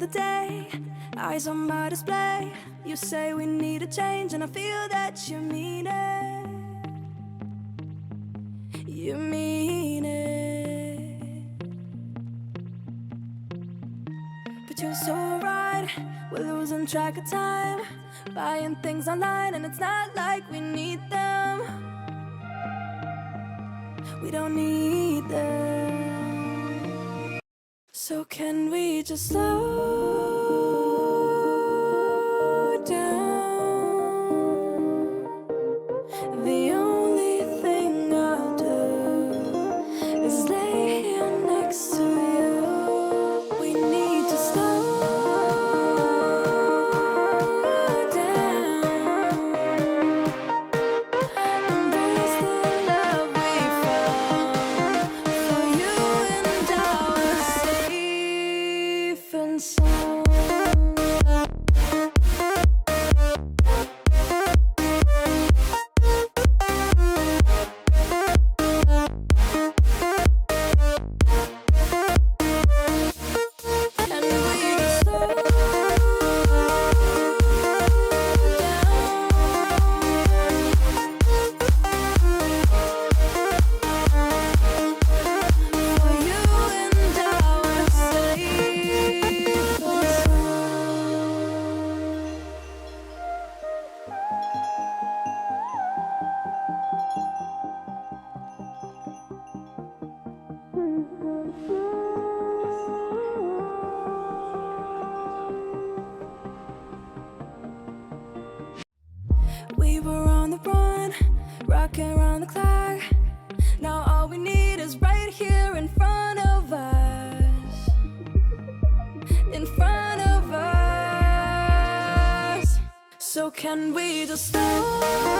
day, eyes on my display. You say we need a change, and I feel that you mean it. You mean it. But you're so right, we're losing track of time, buying things online, and it's not like we need them. We don't need them. So can we just slow down? The only thing I'll do is lay here next to you. We need to slow down. Embrace the love we found. For you and I are safe and sound. And we just slow down. For you and I are safe and we were on the run, rocking around the clock. Now all we need is right here in front of us. In front of us. So can we just slow